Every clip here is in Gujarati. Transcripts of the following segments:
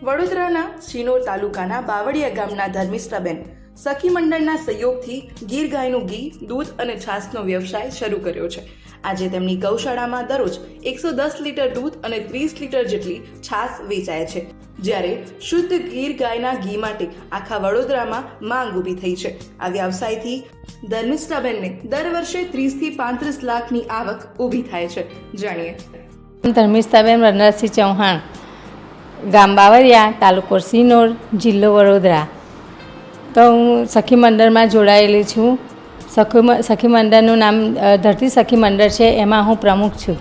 વડોદરાના શિનોર તાલુકાના બાવળિયા ગામના ધર્મિષ્ઠાબેન સખી મંડળના સહયોગથી ગીર ગાયનું ઘી, દૂધ અને છાશનો વ્યવસાય શરૂ કર્યો છે. આજે તેમની ગૌશાળામાં દરરોજ 110 લીટર દૂધ અને 30 લીટર જેટલી છાશ વેચાય છે, જ્યારે શુદ્ધ ગીર ગાયના ઘી માટે આખા વડોદરામાં માંગ ઊભી થઈ છે. આ વ્યવસાયથી ધર્મિષ્ઠાબેનને દર વર્ષે 30 થી 35 લાખની આવક ઊભી થાય છે. જાણીએ. ધર્મિષ્ઠાબેન વનરાજસિંહ ચૌહાણ, ગામ બાવળિયા, તાલુકો શિનોર, જિલ્લો વડોદરા. તો હું સખી મંડળમાં જોડાયેલી છું. સખી મંડળનું નામ ધરતી સખી મંડળ છે, એમાં હું પ્રમુખ છું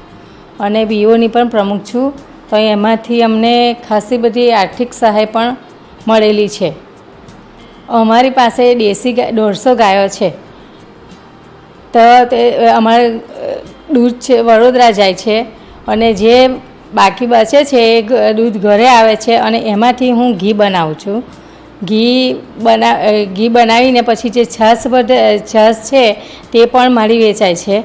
અને બીઓની પણ પ્રમુખ છું. તો એમાંથી અમને ખાસી બધી આર્થિક સહાય પણ મળેલી છે. અમારી પાસે દેશી 150 ગાયો છે. તો તે અમારે દૂધ છે વડોદરા જાય છે અને જે બાકી બચે છે એ દૂધ ઘરે આવે છે અને એમાંથી હું ઘી બનાવું છું. ઘી બનાવીને પછી જે છાશ છે તે પણ મારી વેચાય છે.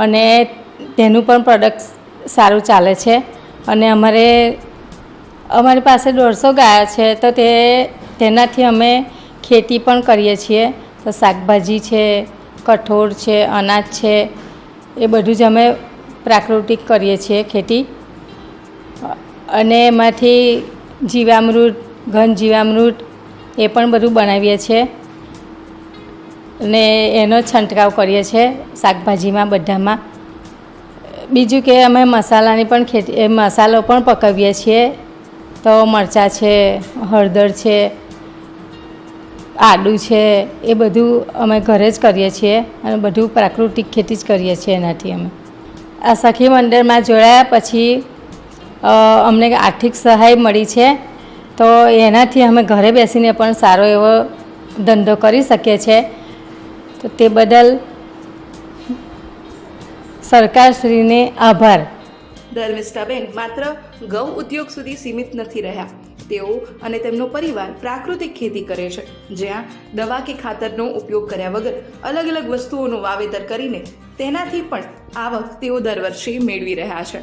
અને તેનું પણ પ્રોડક્ટ સારું ચાલે છે. અને અમારી પાસે 150 ગાયો છે, તો તેનાથી અમે ખેતી પણ કરીએ છીએ. તો શાકભાજી છે, કઠોળ છે, અનાજ છે, એ બધું જ અમે પ્રાકૃતિક કરીએ છીએ ખેતી. અને એમાંથી જીવામૃત, ઘન જીવામૃત એ પણ બધું બનાવીએ છીએ અને એનો છંટકાવ કરીએ છીએ શાકભાજીમાં બધામાં. બીજું કે અમે મસાલાની પણ ખેતી, મસાલો પણ પકવીએ છીએ. તો મરચાં છે, હળદર છે, આદું છે, એ બધું અમે ઘરે જ કરીએ છીએ અને બધું પ્રાકૃતિક ખેતી જ કરીએ છીએ. એનાથી અમે આ સખી મંડળમાં જોડાયા પછી અમને આર્થિક સહાય મળી છે. તો એનાથી અમે ઘરે બેસીને પણ સારો એવો ધંધો કરી શકીએ છીએ. તો તે બદલ સરકારશ્રીને આભાર. ધર્મિષ્ઠાબેન માત્ર ગૌ ઉદ્યોગ સુધી સીમિત નથી રહ્યા. તેઓ અને તેમનો પરિવાર પ્રાકૃતિક ખેતી કરે છે, જ્યાં દવા કે ખાતરનો ઉપયોગ કર્યા વગર અલગ અલગ વસ્તુઓનું વાવેતર કરીને તેનાથી પણ આવક તેઓ દર વર્ષે મેળવી રહ્યા છે.